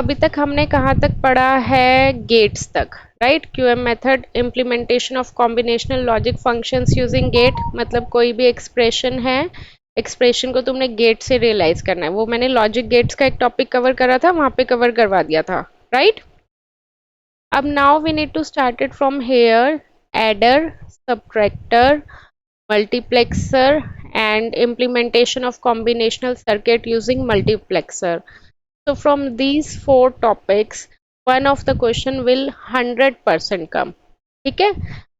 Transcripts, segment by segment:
अभी तक हमने कहाँ तक पढ़ा है? गेट्स तक, right. QM method, implementation of combinational logic functions using gate, मतलब कोई भी एक्सप्रेशन है, एक्सप्रेशन को तुमने गेट से रियलाइज करना है। वो मैंने लॉजिक गेट्स का एक टॉपिक कवर करा था, वहां पे कवर करवा दिया था, राइट। अब now we need to start it from here, adder, subtractor, multiplexer and implementation of combinational circuit using multiplexer. So from these four topics, one of the question will 100% come. ठीक है,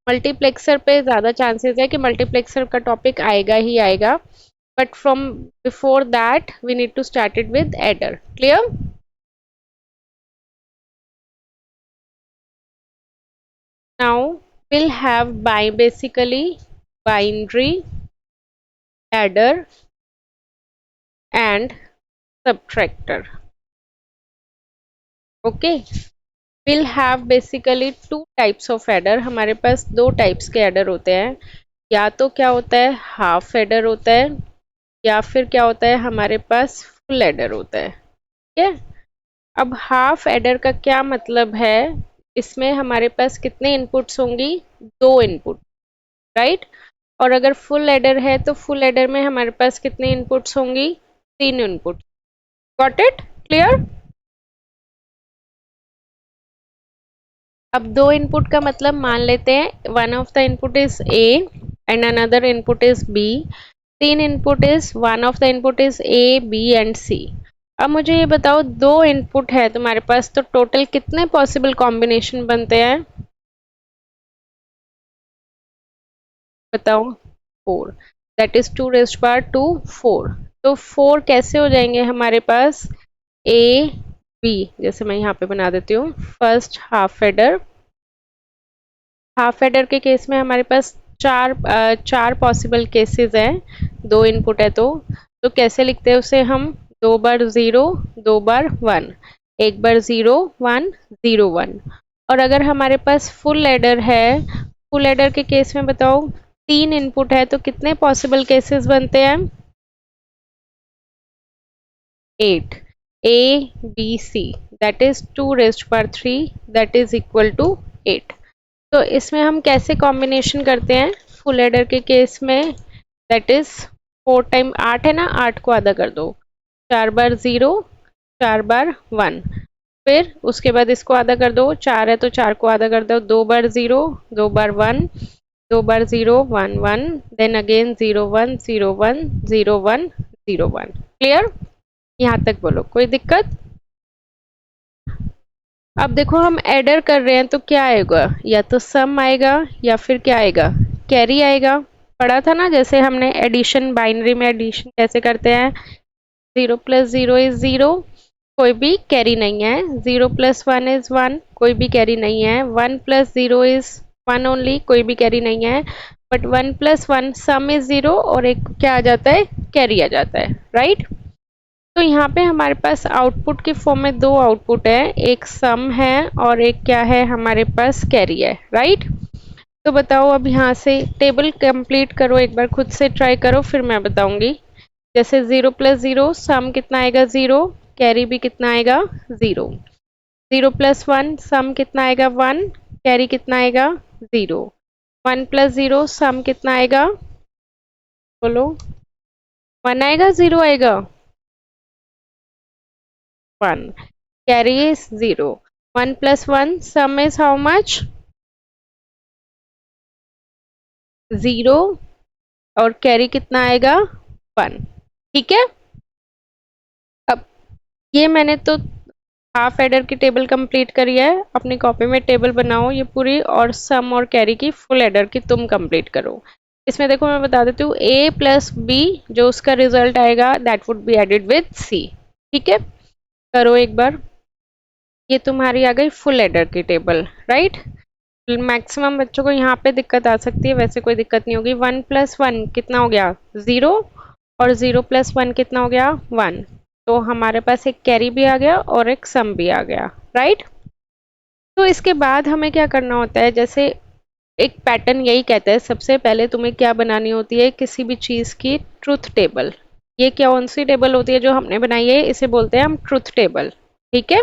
multiplexer पे ज़्यादा chances है कि multiplexer का topic आएगा ही आएगा, but from before that we need to start it with adder. Clear? Now we'll have basically binary, adder and subtractor. Okay, we'll have basically two types of adder. हमारे पास दो types के adder होते हैं, या तो क्या होता है हाफ एडर होता है, या फिर क्या होता है हमारे पास फुल एडर होता है. ठीक है, अब हाफ एडर का क्या मतलब है? इसमें हमारे पास कितने इनपुट्स होंगी? दो इनपुट, राइट. और अगर फुल एडर है तो फुल एडर में हमारे पास कितने इनपुट्स होंगी? तीन इनपुट. Got it? क्लियर? अब दो इनपुट का मतलब मान लेते हैं one of the input is A and another input is B. तीन input is, one of the input is A, B and C. अब मुझे ये बताओ, दो इनपुट है तुम्हारे पास तो टोटल कितने पॉसिबल कॉम्बिनेशन बनते हैं? बताओ. 4. That is 2 raised power 2, 4. तो 4 कैसे हो जाएंगे हमारे पास? ए बी, जैसे मैं यहाँ पे बना देती हूँ. First half adder, half adder के केस में हमारे पास चार पॉसिबल केसेस हैं. दो इनपुट है तो कैसे लिखते हैं उसे हम? दो बार 0, दो बार 1, एक बार 0 1 0 1. और अगर हमारे पास फुल एडर है, फुल एडर के केस में बताओ, तीन इनपुट है तो कितने पॉसिबल केसेस बनते हैं? 8. A B C, that is 2 raised power 3, that is equal to 8. तो इसमें हम कैसे कॉम्बिनेशन करते हैं? फुल एडर के केस में दैट इज 4 टाइम 8 है ना, 8 को आधा कर दो, 4 बार 0, 4 बार 1. फिर उसके बाद इसको आधा कर दो, 4 है तो 4 को आधा कर दो, 2 बार 0, 2 बार 1, 2 बार 0 1 1, देन अगेन 0 1 0 1 0 1 0 1. क्लियर? यहाँ तक बोलो, कोई दिक्कत? अब देखो हम एडर कर रहे हैं तो क्या आएगा? या तो सम आएगा या फिर क्या आएगा? कैरी आएगा. पढ़ा था ना जैसे हमने एडिशन, बाइनरी में एडिशन कैसे करते हैं? 0 + 0 इज 0, कोई भी कैरी नहीं है. 0 + 1 इज 1, कोई भी कैरी नहीं है. 1 + 0 इज 1 ओनली, कोई भी कैरी नहीं है. बट 1 + 1 सम इज 0 और एक क्या आ जाता है? कैरी आ जाता है, राइट. तो यहाँ पे हमारे पास आउटपुट के फॉर्म में दो आउटपुट है, एक सम है और एक क्या है हमारे पास? कैरी है, राइट. तो बताओ, अब यहाँ से टेबल कंप्लीट करो, एक बार खुद से ट्राई करो फिर मैं बताऊंगी. जैसे 0 + 0 सम कितना आएगा? 0, कैरी भी कितना आएगा? 0. 0 + 1 सम कितना आएगा? 1, कैरी कितना आएगा? 0. 1 + 0 सम कितना आएगा? बोलो. 1 आएगा, 0 आएगा? 1. Carry is 0. 1 + 1 sum is how much? 0 और कैरी कितना आएगा? 1. ठीक है. अब ये मैंने तो हाफ एडर की टेबल कंप्लीट करी है, अपनी कॉपी में टेबल बनाओ ये पूरी, और सम और कैरी की फुल एडर की तुम कंप्लीट करो. इसमें देखो मैं बता देती हूँ, a + b जो उसका रिजल्ट आएगा that would be added with c. ठीक है, करो एक बार. ये तुम्हारी आ गई फुल एडर की टेबल, राइट. मैक्सिमम बच्चों को यहाँ पे दिक्कत आ सकती है, वैसे कोई दिक्कत नहीं होगी. 1 + 1 कितना हो गया? 0, और 0 + 1 कितना हो गया? 1. तो हमारे पास एक कैरी भी आ गया और एक सम भी आ गया, राइट. तो इसके बाद हमें क्या करना होता है? जैसे एक पैटर्न यही कहता है, सबसे पहले तुम्हें क्या बनानी होती है? किसी भी चीज़ की ट्रुथ टेबल. ये कौन सी टेबल होती है जो हमने बनाई है? इसे बोलते हैं हम ट्रुथ टेबल. ठीक है.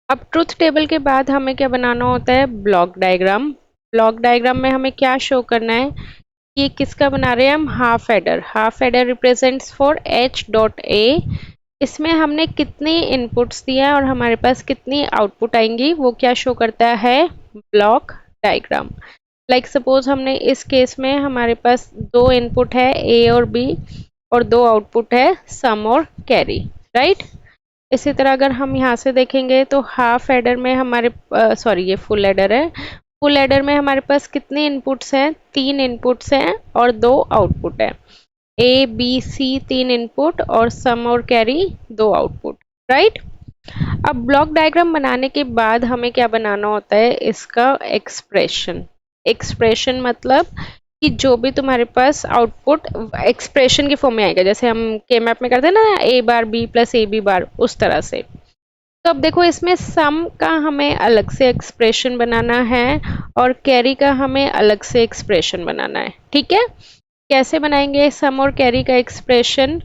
अब ट्रुथ टेबल के बाद हमें क्या बनाना होता है, ब्लॉक डायग्राम। ब्लॉक डायग्राम में हमें क्या शो करना है, ये किसका बना रहे हैं हम, half adder. Half adder represents for H dot A. इसमें हमने कितनी इनपुट्स दिया है और हमारे पास कितनी आउटपुट आएंगी, वो क्या शो करता है, ब्लॉक डायग्राम। लाइक सपोज हमने इस केस में हमारे पास दो इनपुट है ए और बी, और दो आउटपुट है सम और कैरी, राइट। इसी तरह अगर हम यहाँ से देखेंगे तो हाफ एडर में हमारे सॉरी ये फुल एडर है। फुल एडर में हमारे पास कितने इनपुट्स हैं, तीन इनपुट्स हैं और दो आउटपुट है। ए बी सी तीन इनपुट और सम और कैरी दो आउटपुट, राइट। अब ब्लॉक डायग्राम बनाने के बाद हमें क्या बनाना होता है, इसका एक्सप्रेशन। एक्सप्रेशन मतलब कि जो भी तुम्हारे पास आउटपुट एक्सप्रेशन की फॉर्म में आएगा, जैसे हम के मैप में करते हैं ना, A bar B plus A B bar, उस तरह से। तो अब देखो इसमें सम का हमें अलग से एक्सप्रेशन बनाना है और कैरी का हमें अलग से एक्सप्रेशन बनाना है, ठीक है। कैसे बनाएंगे सम और कैरी का एक्सप्रेशन,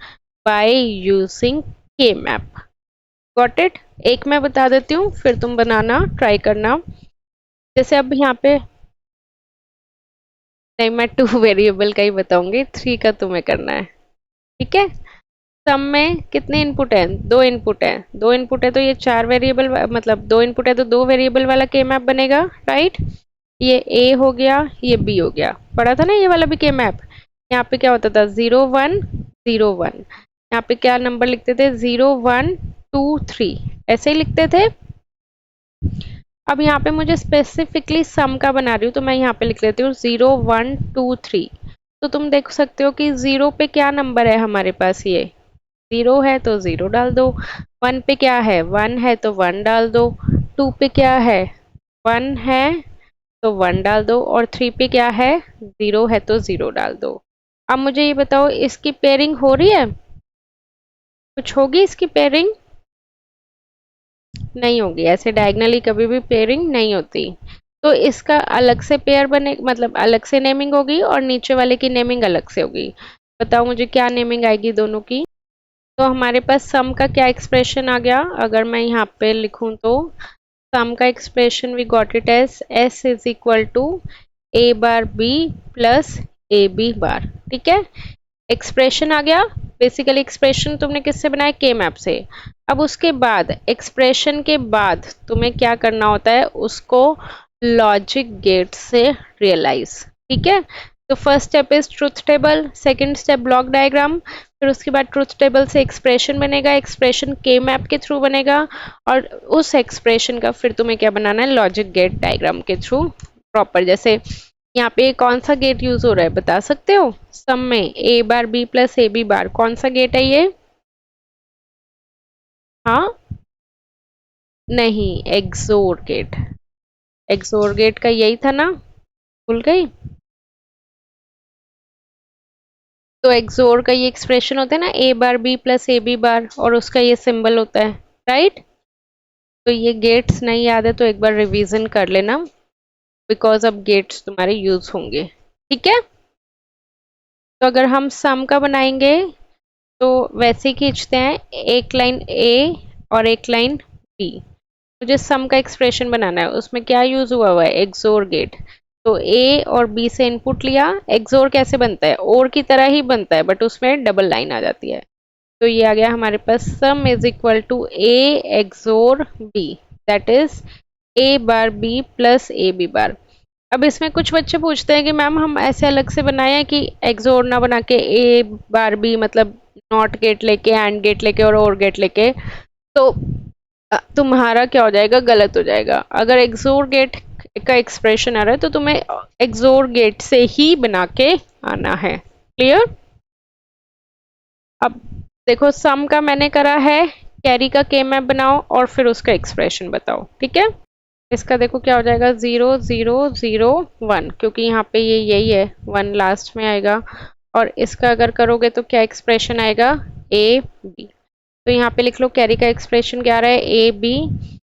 बाय यूजिंग के मैप। Got it. एक मैं बता देती हूँ, फिर तुम बनाना ट्राई करना। जैसे अब यहाँ पे, नहीं मैं टू वेरिएबल का ही बताऊंगी, थ्री का तुम्हें करना है, ठीक है। सम में कितने इनपुट हैं, दो इनपुट है, दो इनपुट है तो ये चार वेरिएबल, मतलब दो इनपुट है तो दो वेरिएबल वाला के मैप बनेगा, राइट। ये ए हो गया, ये बी हो गया, पढ़ा था ना ये वाला भी के मैप। यहाँ पे क्या होता था, 0 1 0 1। यहाँ पे क्या नंबर लिखते थे, 0 1 2 3, ऐसे ही लिखते थे। अब यहाँ पे मुझे स्पेसिफिकली सम का बना रही हूँ तो मैं यहाँ पे लिख लेती हूँ 0 1 2 3। तो तुम देख सकते हो कि जीरो पे क्या नंबर है हमारे पास, ये जीरो है तो जीरो डाल दो, वन पे क्या है, वन है तो वन डाल दो, टू पे क्या है, वन है तो वन डाल दो, और थ्री पे क्या है, जीरो है तो जीरो डाल दो। अब मुझे ये बताओ इसकी पेयरिंग हो रही है, कुछ होगी इसकी पेयरिंग, नहीं होगी, ऐसे डायगनली कभी भी पेयरिंग नहीं होती। तो इसका अलग से पेयर बने, मतलब अलग से नेमिंग होगी और नीचे वाले की नेमिंग अलग से होगी। बताओ मुझे क्या नेमिंग आएगी दोनों की। तो हमारे पास सम का क्या एक्सप्रेशन आ गया, अगर मैं यहाँ पे लिखूं तो सम का expression we got it as S is equal to A bar B plus A B bar, ठीक है। एक्सप्रेशन आ गया। बेसिकली एक्सप्रेशन तुमने किससे बनाया, के मैप से। अब उसके बाद एक्सप्रेशन के बाद तुम्हें क्या करना होता है, उसको लॉजिक गेट से रियलाइज, ठीक है। तो first step is truth table, second step block diagram, फिर उसके बाद ट्रुथ टेबल से एक्सप्रेशन बनेगा, एक्सप्रेशन के मैप के थ्रू बनेगा, और उस एक्सप्रेशन का फिर तुम्हें क्या बनाना है, लॉजिक गेट डायग्राम के थ्रू प्रॉपर। जैसे यहाँ पे कौन सा गेट यूज हो रहा है बता सकते हो, सम में A bar B plus A B bar, कौन सा गेट है ये, हाँ, नहीं, एक्सोर गेट। एक्सोर गेट का यही था ना, भूल गई। तो एक्सोर का ये एक्सप्रेशन होता है ना, A bar B plus A B bar, और उसका ये सिंबल होता है, राइट। तो ये गेट्स नहीं याद है तो एक बार रिवीजन कर लेना, बिकॉज अब गेट्स तुम्हारे यूज होंगे, ठीक है। तो अगर हम सम का बनाएंगे तो वैसे ही खींचते हैं, एक लाइन ए और एक लाइन बी। मुझे सम का एक्सप्रेशन बनाना है, उसमें क्या यूज हुआ है, एक्सोर गेट। तो ए और बी से इनपुट लिया, एक्सोर कैसे बनता है, और की तरह ही बनता है बट उसमें डबल लाइन आ जाती है। तो ये आ गया हमारे पास sum is equal to A XOR B, that is A bar B plus A B bar. अब इसमें कुछ बच्चे पूछते हैं कि मैम हम ऐसे अलग से बनाए हैं कि एक्सोर ना बना के ए बार बी, मतलब नॉट गेट लेके, एंड गेट लेके और गेट लेके, तो तुम्हारा क्या हो जाएगा, गलत हो जाएगा। अगर एक्सोर गेट का एक्सप्रेशन आ रहा है तो तुम्हें एक्सोर गेट से ही बना के आना है, क्लियर। अब देखो सम का मैंने करा है, कैरी का के मैप बनाओ और फिर उसका एक्सप्रेशन बताओ, ठीक है। इसका देखो क्या हो जाएगा, 0 0 0 1, क्योंकि यहाँ पे ये यही है, वन लास्ट में आएगा। और इसका अगर करोगे तो क्या एक्सप्रेशन आएगा, ए बी। तो यहाँ पे लिख लो कैरी का एक्सप्रेशन क्या आ रहा है, ए बी।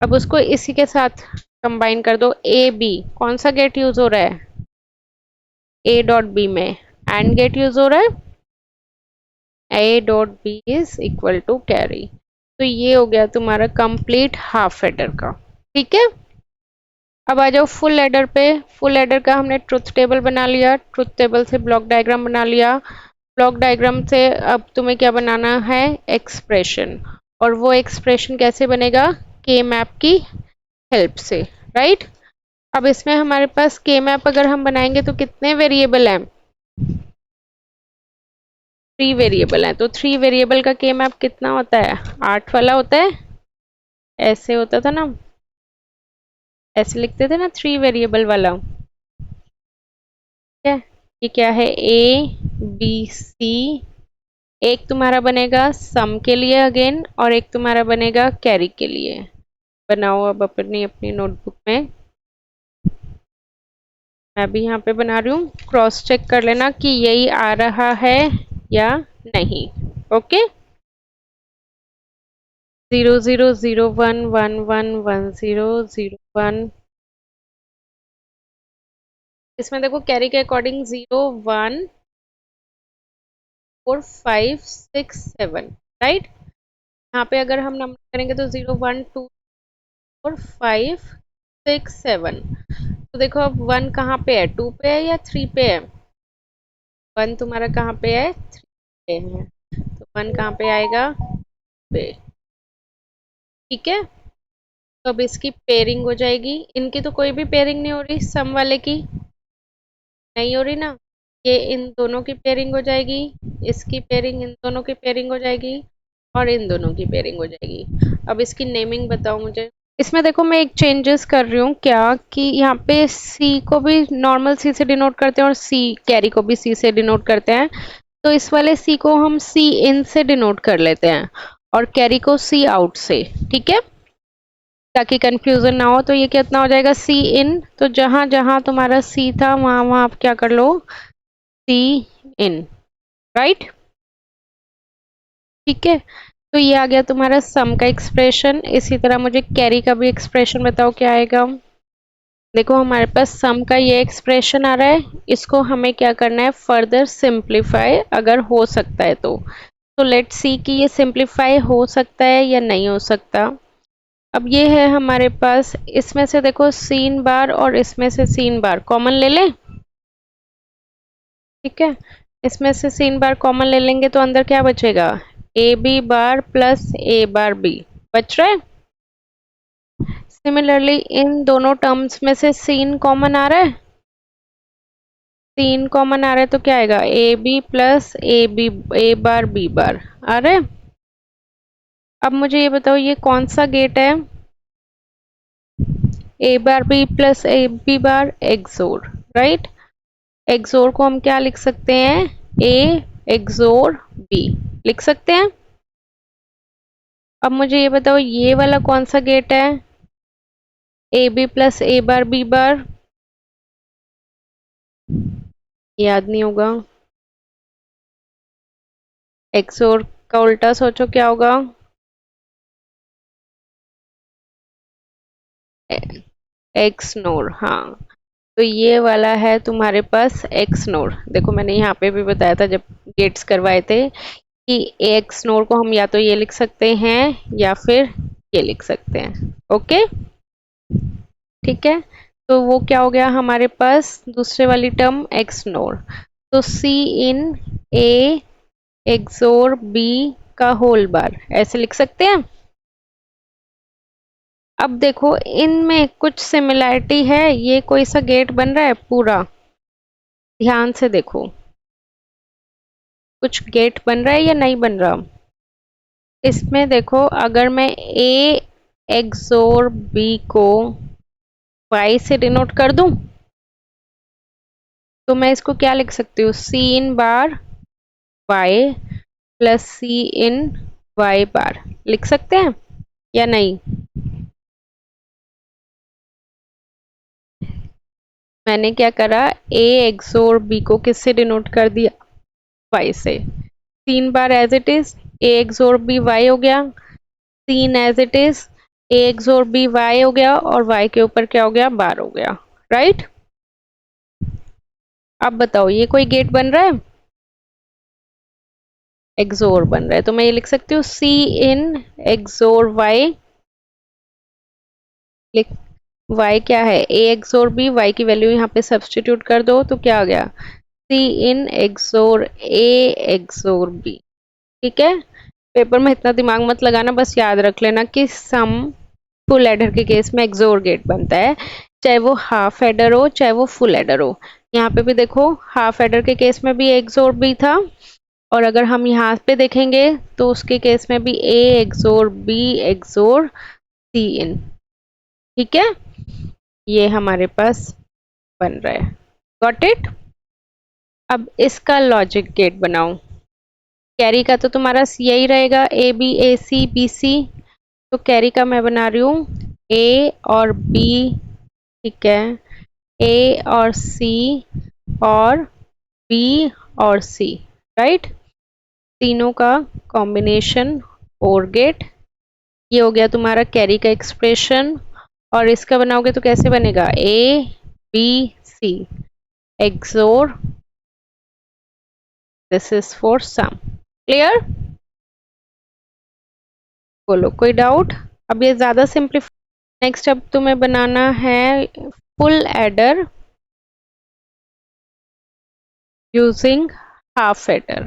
अब उसको इसी के साथ कंबाइन कर दो, ए बी कौन सा गेट यूज हो रहा है, ए डॉट बी में एंड गेट यूज हो रहा है, A dot B is equal to carry. तो ये हो गया तुम्हारा कंप्लीट हाफ एडर का। ठीक है, अब आ जाओ फुल एडर पे। फुल एडर का हमने ट्रुथ टेबल बना लिया, ट्रुथ टेबल से ब्लॉक डायग्राम बना लिया, ब्लॉक डायग्राम से अब तुम्हें क्या बनाना है, एक्सप्रेशन। और वो एक्सप्रेशन कैसे बनेगा, के मैप की हेल्प से, राइट। अब इसमें हमारे पास के मैप अगर हम बनाएंगे तो कितने वेरिएबल हैं, 3 वेरिएबल हैं। तो 3 वेरिएबल का के मैप कितना होता है, 8 वाला होता है। ऐसे होता था ना, ऐसे लिखते थे ना 3 वेरिएबल वाला। ठीक है, ये क्या है, ए बी सी। एक तुम्हारा बनेगा सम के लिए अगेन, और एक तुम्हारा बनेगा कैरी के लिए। बनाओ अब अपनी अपनी नोटबुक में। मैं भी यहाँ पे बना रही हूँ, क्रॉस चेक कर लेना कि यही आ रहा है या नहीं। ओके, 0 0 0 1 1 1 1 0 0 1। इसमें देखो कैरी के अकॉर्डिंग 0 1 4 5 6 7, राइट। यहाँ पे अगर हम नंबर करेंगे तो 0 1 2 4 5 6 7। तो देखो अब 1 कहाँ पे है, 2 पे है या 3 पे है। 1 तुम्हारा कहाँ पे है, 3 पे है। तो 1 कहाँ पे आएगा, पे। ठीक है, तो अब इसकी पेयरिंग हो जाएगी। इनकी तो कोई भी पेयरिंग नहीं हो रही, सम वाले की नहीं हो रही ना। ये इन दोनों की पेयरिंग हो जाएगी, इसकी पेयरिंग इन दोनों की पेयरिंग हो जाएगी, और इन दोनों की पेयरिंग हो जाएगी। अब इसकी नेमिंग बताओ मुझे। इसमें देखो मैं एक चेंजेस कर रही हूँ क्या, कि यहाँ पे सी को भी नॉर्मल सी से डिनोट करते हैं और सी कैरी को भी सी से डिनोट करते हैं। तो इस वाले सी को हम सी इन से डिनोट कर लेते हैं और कैरी को सी आउट से। ठीक है, ताकि कंफ्यूजन ना हो। तो ये कितना हो जाएगा, सी इन। तो जहां जहां तुम्हारा सी था वहां वहां आप क्या कर लो, सी इन, राइट। ठीक है, तो ये आ गया तुम्हारा सम का एक्सप्रेशन। इसी तरह मुझे कैरी का भी एक्सप्रेशन बताओ क्या आएगा। देखो हमारे पास सम का ये एक्सप्रेशन आ रहा है, इसको हमें क्या करना है, फर्दर सिंप्लीफाई अगर हो सकता है तो लेट्स सी कि ये सिंप्लीफाई हो सकता है या नहीं हो सकता। अब ये है हमारे पास, इसमें से देखो सीन बार और इसमें से सीन बार कॉमन ले लें। ठीक है, इसमें से सीन बार कॉमन ले लेंगे तो अंदर क्या बचेगा, A B bar plus A bar B बच रहा है। सिमिलरली इन दोनों टर्म्स में से सीन कॉमन आ रहा है, सीन कॉमन आ रहा है तो क्या आएगा, A B plus A B A bar B bar आ रहा है। अब मुझे ये बताओ ये कौन सा गेट है, A bar B plus A B bar XOR, right. XOR को हम क्या लिख सकते हैं, ए एक्सोर बी लिख सकते हैं। अब मुझे ये बताओ ये वाला कौन सा गेट है, A B plus A bar B bar, याद नहीं होगा। एक्सोर का उल्टा सोचो क्या होगा, एक्स नोर। हाँ, तो ये वाला है तुम्हारे पास एक्स नोर। देखो मैंने यहाँ पे भी बताया था जब गेट्स करवाए थे कि एक्स नोर को हम या तो ये लिख सकते हैं या फिर ये लिख सकते हैं। ओके, ठीक है, तो वो क्या हो गया हमारे पास दूसरे वाली टर्म एक्स नोर। तो सी इन ए एक्सोर बी का होल बार ऐसे लिख सकते हैं। अब देखो इनमें कुछ सिमिलैरिटी है, ये कोई सा गेट बन रहा है पूरा, ध्यान से देखो कुछ गेट बन रहा है या नहीं बन रहा। इसमें देखो अगर मैं ए एक्सोर बी को वाई से डिनोट कर दूं तो मैं इसको क्या लिख सकती हूँ, सी इन बार वाई प्लस सी इन वाई बार लिख सकते हैं या नहीं। मैंने क्या करा, ए एक्सोर बी को किससे डिनोट कर दिया, वाई से। तीन बार as it is A XOR B Y हो गया, तीन as it is A XOR B Y हो गया, और वाई के ऊपर क्या हो गया, बार हो गया, राइट। अब बताओ ये कोई गेट बन रहा है, एक्सोर बन रहा है, तो मैं ये लिख सकती हूँ सी इन एक्सोर वाई। वाई क्या है, ए एक्सोर बी, वाई की वैल्यू यहाँ पे सब्स्टिट्यूट कर दो तो क्या आ गया, सी इन एक्सोर ए एक्सोर बी। ठीक है, पेपर में इतना दिमाग मत लगाना, बस याद रख लेना कि सम फुल एडर के केस में एक्सोर गेट बनता है, चाहे वो हाफ एडर हो चाहे वो फुल एडर हो। यहाँ पे भी देखो हाफ एडर के केस में भी एक्सोर बी था, और अगर हम यहाँ पे देखेंगे तो उसके केस में भी ए एक्सोर बी एक्सोर सी इन। ठीक है, ये हमारे पास बन रहा है। Got it. अब इसका लॉजिक गेट बनाओ। कैरी का तो तुम्हारा यही रहेगा, ए बी ए सी बी सी। तो कैरी का मैं बना रही हूँ ए और बी, ठीक है, ए और सी और बी और सी, राइट, तीनों का कॉम्बिनेशन और गेट। ये हो गया तुम्हारा कैरी का एक्सप्रेशन। और इसका बनाओगे तो कैसे बनेगा, A B C XOR, this is for sum. Clear, बोलो कोई डाउट। अब ये ज्यादा सिंप्लीफाई। नेक्स्ट अब तुम्हें बनाना है full adder using half adder.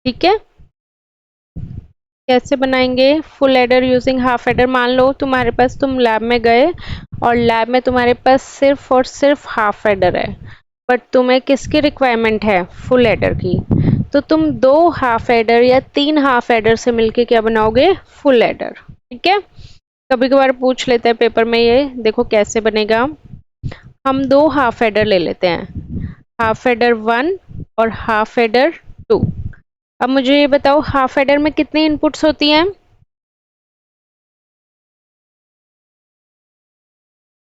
ठीक है, कैसे बनाएंगे full adder using half adder. मान लो तुम्हारे पास, तुम लैब में गए और लैब में तुम्हारे पास सिर्फ और सिर्फ हाफ एडर है, बट तुम्हें किसकी रिक्वायरमेंट है, फुल एडर की। तो तुम 2 हाफ एडर या 3 हाफ एडर से मिलके क्या बनाओगे, फुल एडर। ठीक है, कभी कभार पूछ लेते हैं पेपर में, ये देखो कैसे बनेगा। हम 2 हाफ एडर ले लेते हैं, हाफ एडर 1 और हाफ एडर 2। अब मुझे ये बताओ हाफ एडर में कितनी इनपुट्स होती हैं,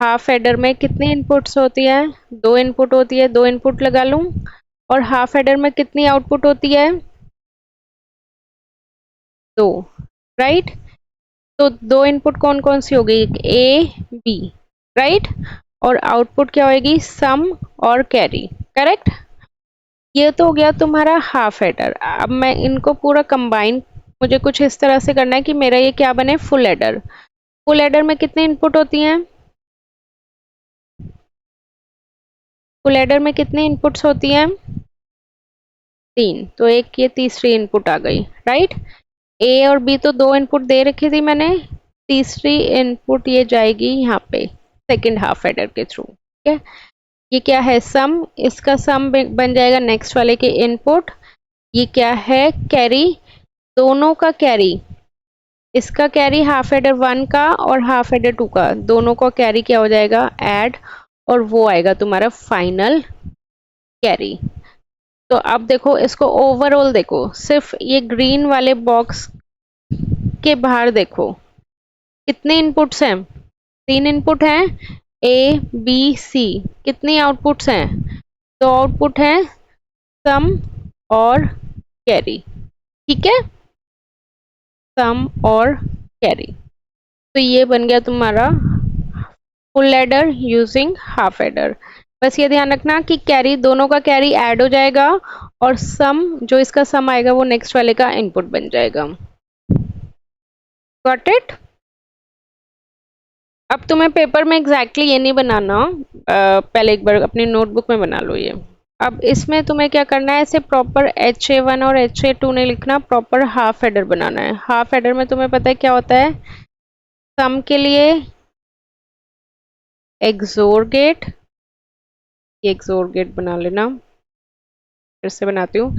हाफ एडर में कितनी इनपुट्स होती है, 2 इनपुट होती है, 2 इनपुट लगा लूं। और हाफ एडर में कितनी आउटपुट होती है, 2, राइट। तो 2 इनपुट कौन कौन सी होगी, ए बी, राइट, और आउटपुट क्या होगी, सम और कैरी, करेक्ट। ये तो हो गया तुम्हारा हाफ एडर। अब मैं इनको पूरा कंबाइन, मुझे कुछ इस तरह से करना है कि मेरा ये क्या बने, फुल एडर। फुल एडर में कितनी इनपुट होती हैं, फुल एडर में कितनी इनपुट्स होती हैं, 3। तो एक ये तीसरी इनपुट आ गई, राइट। ए और बी तो 2 इनपुट दे रखी थी मैंने, तीसरी इनपुट ये जाएगी यहाँ पे सेकंड हाफ एडर के थ्रू। ठीक है, ये क्या है, सम, इसका सम बन जाएगा नेक्स्ट वाले के इनपुट। ये क्या है, कैरी, दोनों का कैरी, इसका कैरी हाफ एडर 1 का और हाफ एडर 2 का, दोनों का कैरी क्या हो जाएगा, ऐड, और वो आएगा तुम्हारा फाइनल कैरी। तो अब देखो इसको ओवरऑल देखो, सिर्फ ये ग्रीन वाले बॉक्स के बाहर देखो कितने इनपुट्स हैं, 3 इनपुट हैं, ए बी सी। कितनी आउटपुट्स हैं, 2 आउटपुट हैं, सम और कैरी। ठीक है, सम और कैरी। तो ये बन गया तुम्हारा full adder using half adder. बस ये ध्यान रखना कि कैरी, दोनों का कैरी ऐड हो जाएगा, और सम, जो इसका सम आएगा वो नेक्स्ट वाले का इनपुट बन जाएगा। Got it. अब तुम्हें पेपर में एग्जैक्टली ये नहीं बनाना, पहले एक बार अपनी नोटबुक में बना लो ये। अब इसमें तुम्हें क्या करना है, ऐसे प्रॉपर HA1 और HA2 नहीं लिखना, प्रॉपर हाफ एडर बनाना है। हाफ एडर में तुम्हें पता है क्या होता है, सम के लिए एक्सोर गेट, ये एक्सोर गेट बना लेना, फिर से बनाती हूँ।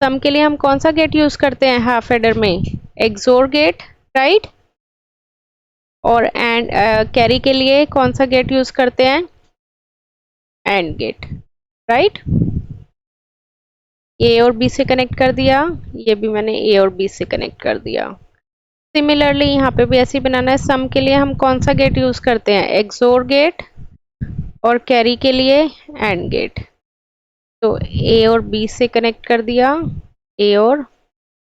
सम के लिए हम कौन सा गेट यूज करते हैं हाफ एडर में, एक्सोर गेट, राइट। और एंड कैरी के लिए कौन सा गेट यूज करते हैं, एंड गेट, राइट। ए और बी से कनेक्ट कर दिया, ये भी मैंने ए और बी से कनेक्ट कर दिया। सिमिलरली यहाँ पे भी ऐसे ही बनाना है, सम के लिए हम कौन सा गेट यूज करते हैं, एक्सोर गेट, और कैरी के लिए एंड गेट। तो ए और बी से कनेक्ट कर दिया, ए और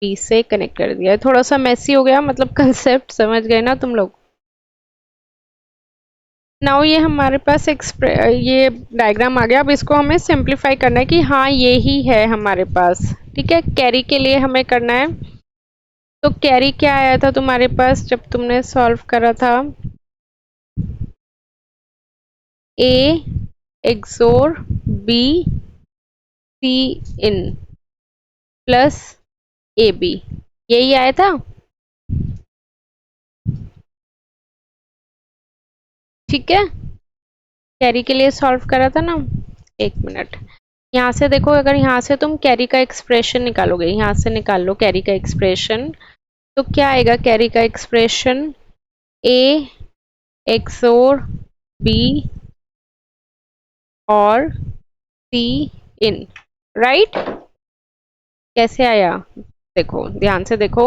बी से कनेक्ट कर दिया। थोड़ा सा मैसी हो गया, मतलब कंसेप्ट समझ गए ना तुम लोग। नाउ ये हमारे पास ये डायग्राम आ गया। अब इसको हमें सिंप्लीफाई करना है कि हाँ ये ही है हमारे पास। ठीक है, कैरी के लिए हमें करना है। तो कैरी क्या आया था तुम्हारे पास जब तुमने सॉल्व करा था? A XOR B C in plus A B, यही आया था। ठीक है, कैरी के लिए सॉल्व करा था ना। एक मिनट, यहाँ से देखो, अगर यहाँ से तुम कैरी का एक्सप्रेशन निकालोगे, यहाँ से निकाल लो कैरी का एक्सप्रेशन, तो क्या आएगा कैरी का एक्सप्रेशन? ए एक्सोर बी और सी इन, राइट। कैसे आया देखो, ध्यान से देखो,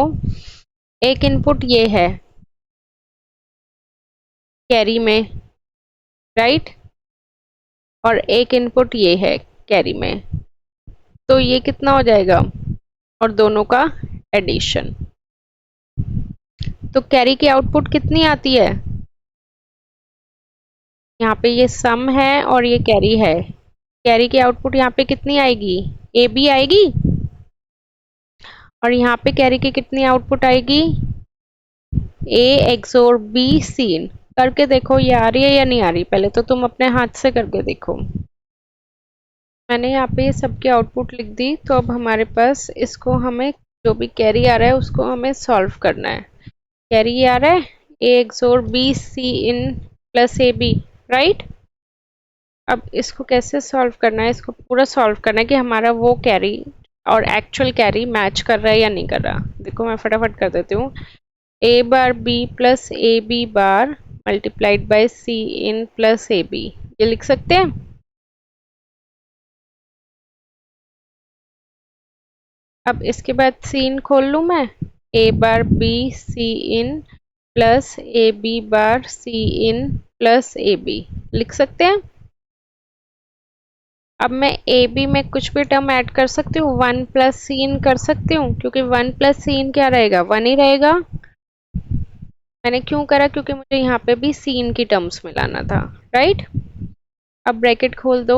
एक इनपुट ये है कैरी में, राइट, और एक इनपुट ये है कैरी में, तो ये कितना हो जाएगा? और दोनों का एडिशन। तो कैरी की आउटपुट कितनी आती है? यहाँ पे ये सम है और ये कैरी है, कैरी की आउटपुट यहाँ पे कितनी आएगी? ए बी आएगी। और यहाँ पे कैरी की कितनी आउटपुट आएगी? ए एक्सोर बी सीन। करके देखो ये आ रही है या नहीं आ रही, पहले तो तुम अपने हाथ से करके देखो। मैंने यहाँ पे सबकी आउटपुट लिख दी, तो अब हमारे पास इसको हमें जो भी कैरी आ रहा है उसको हमें सॉल्व करना है। कैरी ये आ रहा है A XOR B C in plus A B, right. अब इसको कैसे सॉल्व करना है? इसको पूरा सॉल्व करना है कि हमारा वो कैरी और एक्चुअल कैरी मैच कर रहा है या नहीं कर रहा। देखो मैं फटाफट कर देती हूँ। A bar B plus A B bar multiplied by C in plus A B, ये लिख सकते हैं। अब इसके बाद सी इन खोल लूँ मैं, A bar B C in plus A B bar C in plus A B, लिख सकते हैं। अब मैं ए बी में कुछ भी टर्म ऐड कर सकती हूँ, वन प्लस सी इन कर सकती हूँ, क्योंकि वन प्लस सी इन क्या रहेगा? वन ही रहेगा। मैंने क्यों करा? क्योंकि मुझे यहाँ पे भी सी इन की टर्म्स में लाना था, राइट। अब ब्रैकेट खोल दो,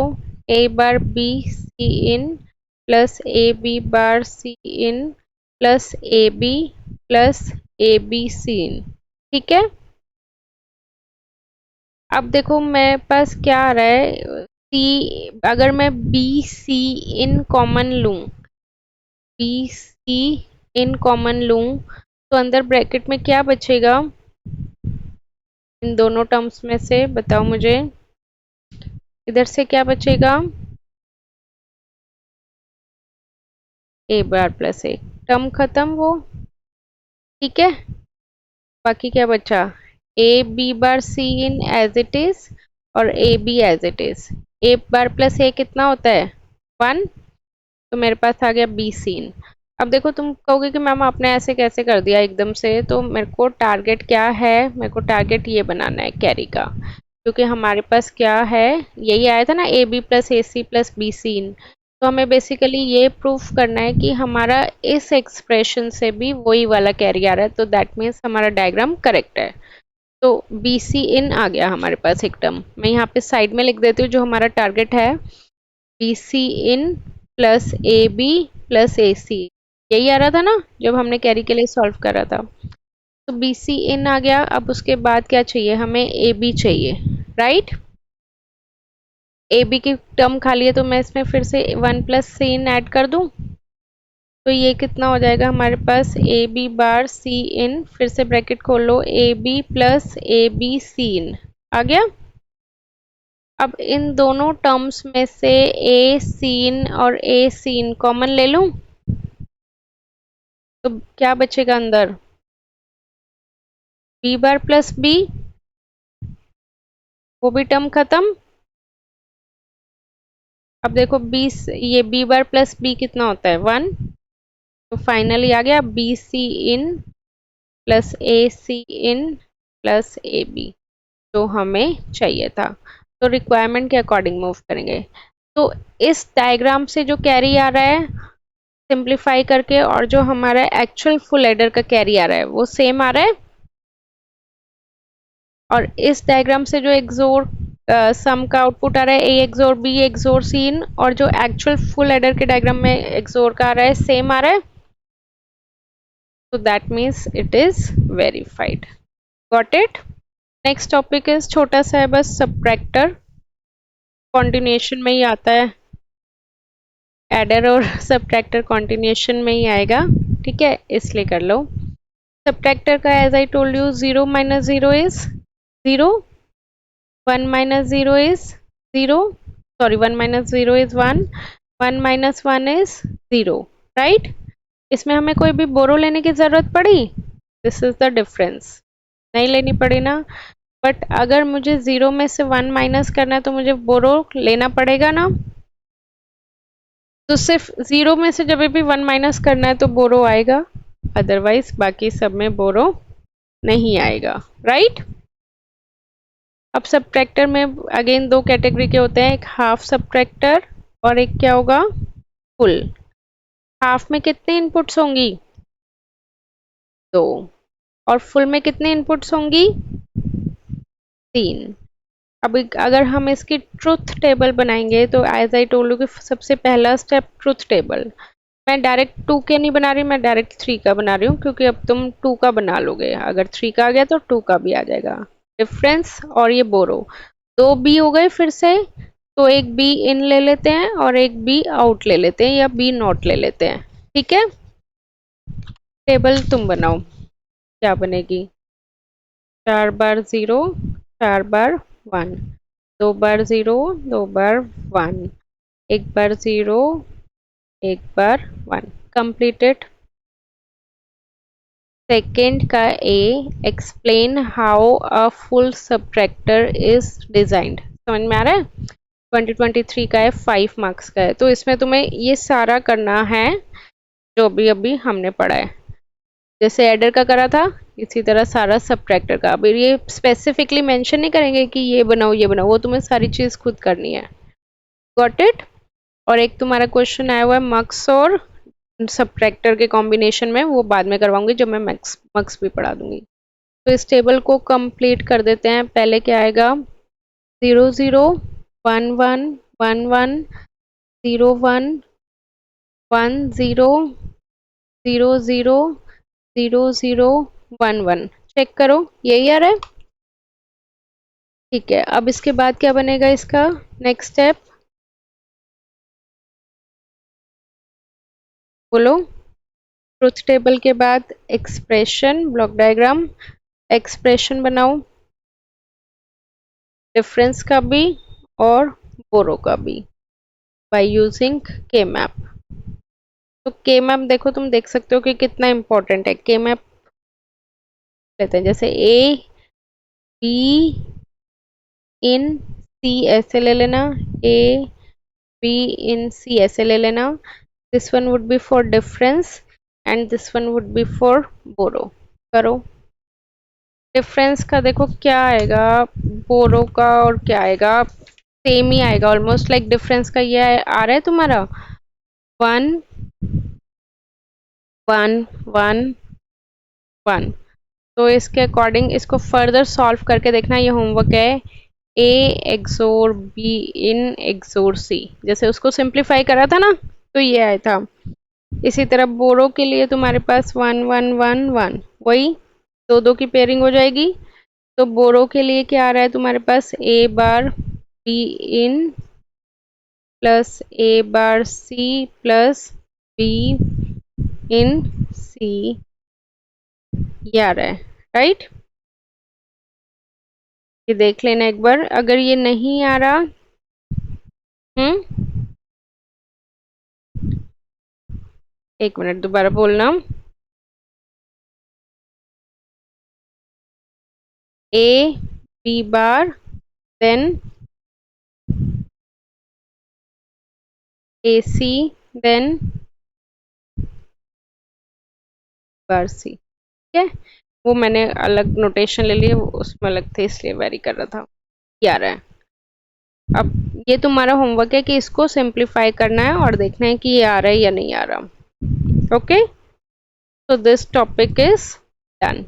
A bar B C in plus A B bar C in plus A B plus A B C in, ठीक है। अब देखो मेरे पास क्या आ रहा है, सी, अगर मैं बी सी इन कॉमन लूं, बी सी इन कॉमन लूं, तो अंदर ब्रैकेट में क्या बचेगा इन दोनों टर्म्स में से? बताओ मुझे, इधर से क्या बचेगा? ए बार प्लस ए, टर्म खत्म वो, ठीक है। बाकी क्या बचा? A B bar C in as it is और A B as it is. A bar plus A कितना होता है? वन। तो मेरे पास आ गया बी सीन। अब देखो तुम कहोगे कि मैम आपने ऐसे कैसे कर दिया एकदम से, तो मेरे को टारगेट क्या है? मेरे को टारगेट ये बनाना है कैरी का, क्योंकि हमारे पास क्या है, यही आया था ना, A B plus A C plus B C in. तो हमें बेसिकली ये प्रूफ करना है कि हमारा इस एक्सप्रेशन से भी वही वाला कैरी आ रहा है, तो दैट मीन्स हमारा डायग्राम करेक्ट है। तो बी सी इन आ गया हमारे पास एक टर्म, मैं यहाँ पे साइड में लिख देती हूँ जो हमारा टारगेट है, B C in plus A B plus A C, यही आ रहा था ना जब हमने कैरी के लिए सॉल्व करा था। तो बी सी इन आ गया। अब उसके बाद क्या चाहिए हमें? ए बी चाहिए, राइट। ए बी की टर्म खाली है, तो मैं इसमें फिर से वन प्लस सी इन ऐड कर दूं, तो ये कितना हो जाएगा हमारे पास? ए बी बार सी इन, फिर से ब्रैकेट खोल लो, A B plus A B C in आ गया। अब इन दोनों टर्म्स में से ए सीन और ए सीन कॉमन ले लूं, तो क्या बचेगा अंदर? बी बार प्लस बी, वो भी टर्म खत्म। अब देखो बी, ये बी बार प्लस बी कितना होता है? वन। तो फाइनली आ गया B C in plus A C in plus A B, जो हमें चाहिए था। तो रिक्वायरमेंट के अकॉर्डिंग मूव करेंगे। तो इस डायग्राम से जो कैरी आ रहा है सिंप्लीफाई करके, और जो हमारा एक्चुअल फुल एडर का कैरी आ रहा है वो सेम आ रहा है। और इस डायग्राम से जो एक्सोर सम का आउटपुट आ रहा है ए एक्सोर बी एक्सोर सी इन, और जो एक्चुअल फुल एडर के डायग्राम में एक्सोर का आ रहा है सेम आ रहा है, so that means it is verified. Got it? Next topic is छोटा सा है बस, सब्ट्रैक्टर। कॉन्टिन्यूएशन में ही आता है, एडर और सब्ट्रैक्टर कॉन्टिन्यूएशन में ही आएगा, ठीक है, इसलिए कर लो। सब्ट्रैक्टर का as I told you, 0 minus 0 is 0, 1 minus 0 is 0, sorry 1 minus 0 is 1, 1 minus 1 is 0, right. इसमें हमें कोई भी बोरो लेने की जरूरत पड़ी? दिस इज द डिफरेंस, नहीं लेनी पड़ी ना। बट अगर मुझे 0 में से 1 माइनस करना है तो मुझे बोरो लेना पड़ेगा ना। तो सिर्फ 0 में से जब भी 1 माइनस करना है तो बोरो आएगा, अदरवाइज बाकी सब में बोरो नहीं आएगा, राइट। अब सब्ट्रैक्टर में अगेन दो कैटेगरी के होते हैं, एक हाफ सब्ट्रैक्टर और एक क्या होगा, फुल। हाफ में कितने इनपुट्स होंगी? 2, और फुल में कितने इनपुट्स होंगी? 3। अब अगर हम इसकी ट्रुथ टेबल बनाएंगे तो एज आई टोल्ड यू कि सबसे पहला स्टेप ट्रुथ टेबल। मैं डायरेक्ट 2 के नहीं बना रही, मैं डायरेक्ट 3 का बना रही हूँ, क्योंकि अब तुम 2 का बना लोगे, अगर 3 का आ गया तो 2 का भी आ जाएगा। डिफरेंस और ये बोरो 2 बी हो गए फिर से, तो एक बी इन ले लेते हैं और एक बी आउट ले लेते हैं, या बी नॉट ले लेते हैं, ठीक है। टेबल तुम बनाओ, क्या बनेगी? 4 बार 0, 4 बार 1, 2 बार 0, 2 बार 1, 1 बार 0, 1 बार 1, completed। सेकेंड का A, explain how a full subtractor is designed. समझ में आ रहा है? 2023 का है, 5 मार्क्स का है, तो इसमें तुम्हें ये सारा करना है जो भी अभी हमने पढ़ा है। जैसे एडर का करा था इसी तरह सारा सब्ट्रैक्टर का। अब ये स्पेसिफिकली मेंशन नहीं करेंगे कि ये बनाओ ये बनाओ, वो तुम्हें सारी चीज खुद करनी है। Got it? और एक तुम्हारा क्वेश्चन आया हुआ है मक्स और सब्ट्रैक्टर के कॉम्बिनेशन में, वो बाद में करवाऊंगी जब मैं मक्स भी पढ़ा दूंगी। तो इस टेबल को कंप्लीट कर देते हैं। पहले क्या आएगा? 0 0 1 1 1 1 0 1 1 0 0 0 0 0 1 1। चेक करो, यही आ रहा है, ठीक है। अब इसके बाद क्या बनेगा इसका नेक्स्ट स्टेप? बोलो। ट्रुथ टेबल के बाद एक्सप्रेशन, ब्लॉक डायग्राम, एक्सप्रेशन बनाओ, डिफरेंस का भी और बोरो का भी, बाय यूजिंग के मैप। तो के मैप देखो, तुम देख सकते हो कि कितना इंपॉर्टेंट है। के मैप लेते हैं, जैसे ए बी इन सी ऐसे ले लेना, ए बी इन सी ऐसे ले लेना। This one would be for difference and this one would be for borrow. करो। डिफरेंस का देखो क्या आएगा, बोरो का और क्या आएगा, सेम ही आएगा ऑलमोस्ट। लाइक डिफरेंस का ये आ रहा है तुम्हारा 1 1 1 1। तो इसके अकॉर्डिंग इसको फर्दर सॉल्व करके देखना, ये होमवर्क है। ए एक्सोर बी इन एक्सोर सी, जैसे उसको सिंप्लीफाई करा था ना, तो ये आया था। इसी तरह बोरो के लिए तुम्हारे पास 1 1 1 1, वही 2 2 की पेयरिंग हो जाएगी। तो बोरो के लिए क्या आ रहा है तुम्हारे पास? A bar B in plus A bar C plus B in C, ये आ रहा है, राइट। ये देख लेना एक बार, अगर ये नहीं आ रहा, एक मिनट दोबारा बोलना। A B bar then A C then bar C, ठीक है। वो मैंने अलग नोटेशन ले लिए, उसमें अलग थे इसलिए वेरी कर रहा था। ये आ रहा है। अब ये तुम्हारा होमवर्क है कि इसको सिंप्लीफाई करना है और देखना है कि ये आ रहा है या नहीं आ रहा। Okay, so this topic is done.